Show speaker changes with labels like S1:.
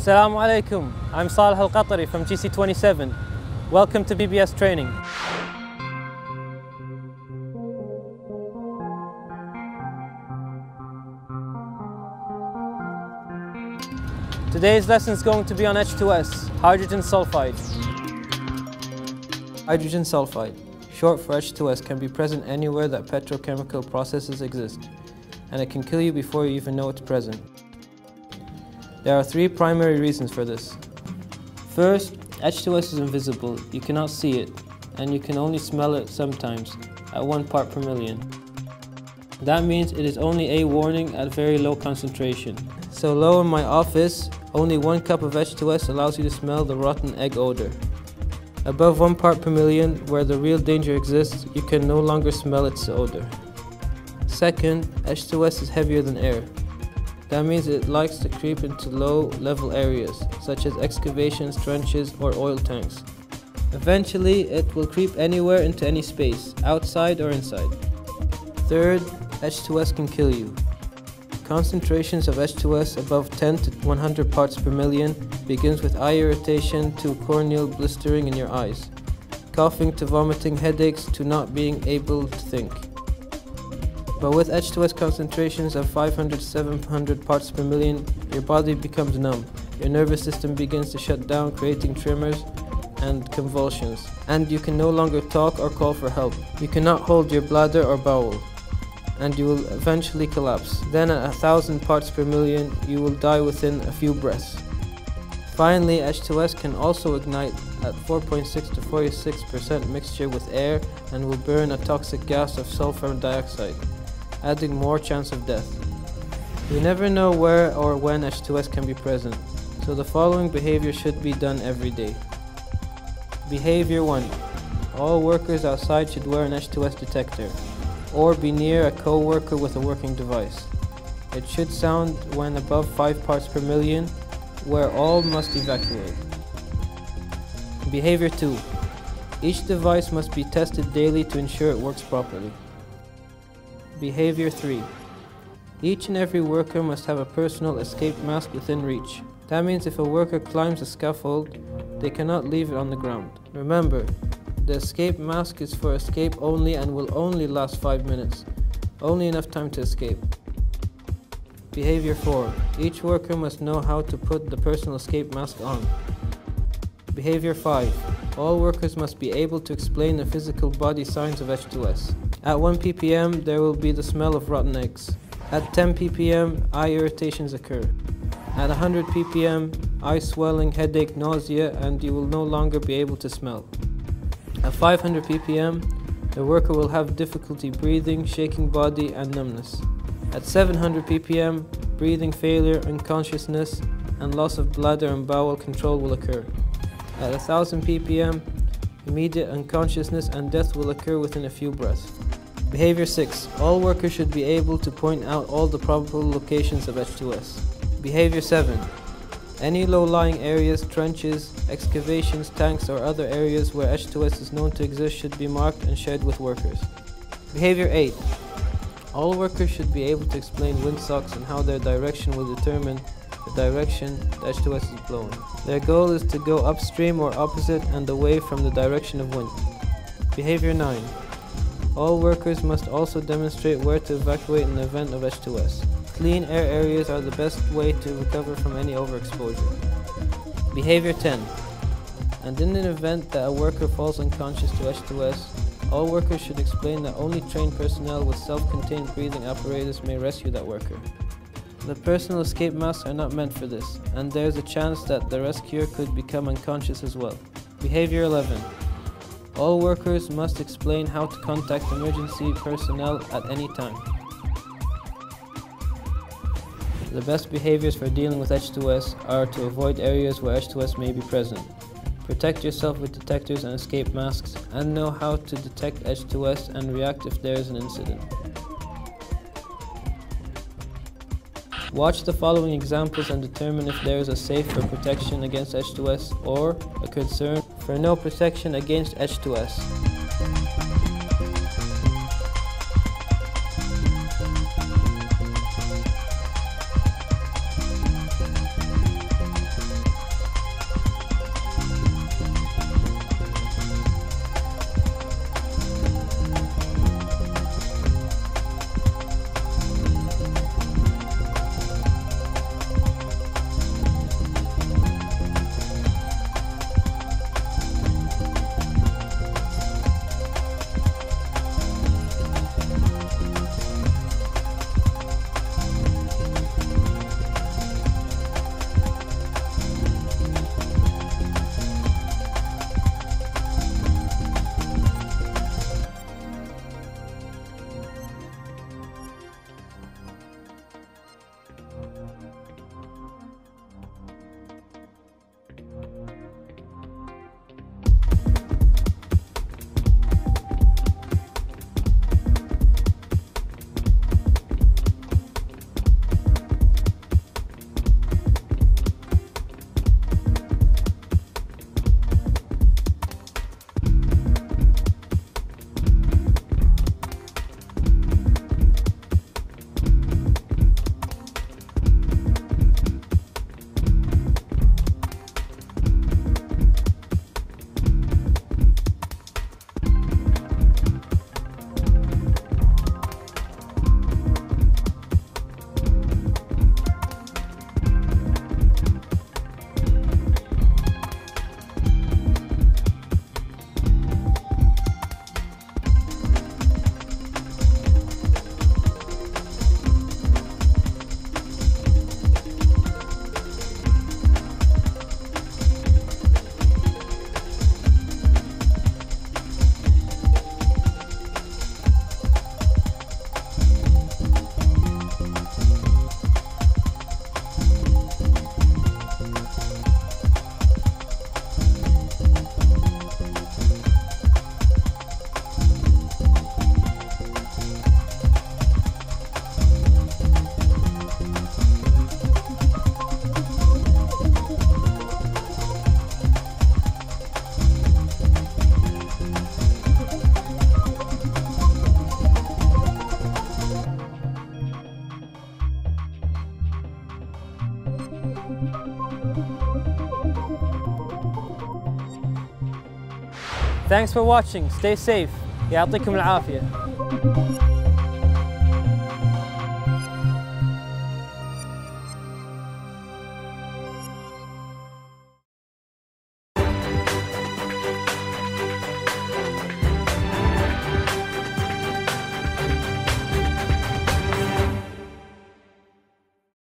S1: Assalamu alaikum. I'm Salih Al-Qatari from GC27. Welcome to BBS training. Today's lesson is going to be on H2S, hydrogen sulfide. Hydrogen sulfide, short for H2S, can be present anywhere that petrochemical processes exist, and it can kill you before you even know it's present. There are three primary reasons for this. First, H2S is invisible, you cannot see it, and you can only smell it sometimes, at 1 part per million. That means it is only a warning at very low concentration. So low in my office, only 1 cup of H2S allows you to smell the rotten egg odor. Above 1 part per million, where the real danger exists, you can no longer smell its odor. Second, H2S is heavier than air. That means it likes to creep into low-level areas, such as excavations, trenches, or oil tanks. Eventually, it will creep anywhere into any space, outside or inside. Third, H2S can kill you. Concentrations of H2S above 10 to 100 parts per million begins with eye irritation to corneal blistering in your eyes, coughing to vomiting, headaches to not being able to think. But with H2S concentrations of 500 to 700 parts per million, your body becomes numb. Your nervous system begins to shut down, creating tremors and convulsions. And you can no longer talk or call for help. You cannot hold your bladder or bowel, and you will eventually collapse. Then at 1,000 parts per million, you will die within a few breaths. Finally, H2S can also ignite at 4.6 to 46% mixture with air and will burn a toxic gas of sulfur dioxide, adding more chance of death. We never know where or when H2S can be present, so the following behavior should be done every day. Behavior 1. All workers outside should wear an H2S detector, or be near a co-worker with a working device. It should sound when above 5 parts per million, where all must evacuate. Behavior 2. Each device must be tested daily to ensure it works properly. Behavior 3. Each and every worker must have a personal escape mask within reach. That means if a worker climbs a scaffold, they cannot leave it on the ground. Remember, the escape mask is for escape only and will only last 5 minutes. Only enough time to escape. Behavior 4. Each worker must know how to put the personal escape mask on. Behavior 5. All workers must be able to explain the physical body signs of H2S. At 1 ppm, there will be the smell of rotten eggs. At 10 ppm, eye irritations occur. At 100 ppm, eye swelling, headache, nausea, and you will no longer be able to smell. At 500 ppm, the worker will have difficulty breathing, shaking body, and numbness. At 700 ppm, breathing failure, unconsciousness, and loss of bladder and bowel control will occur. At 1000 ppm, immediate unconsciousness and death will occur within a few breaths. Behavior 6. All workers should be able to point out all the probable locations of H2S. Behavior 7. Any low-lying areas, trenches, excavations, tanks, or other areas where H2S is known to exist should be marked and shared with workers. Behavior 8. All workers should be able to explain windsocks and how their direction will determine the direction the H2S is blowing. Their goal is to go upstream or opposite and away from the direction of wind. Behavior 9. All workers must also demonstrate where to evacuate in the event of H2S. Clean air areas are the best way to recover from any overexposure. Behavior 10. And in an event that a worker falls unconscious to H2S, all workers should explain that only trained personnel with self-contained breathing apparatus may rescue that worker. The personal escape masks are not meant for this, and there is a chance that the rescuer could become unconscious as well. Behavior 11. All workers must explain how to contact emergency personnel at any time. The best behaviors for dealing with H2S are to avoid areas where H2S may be present, protect yourself with detectors and escape masks, and know how to detect H2S and react if there is an incident. Watch the following examples and determine if there is a safe for protection against H2S or a concern for no protection against H2S. Thanks for watching. Stay safe. يعطيكم العافية.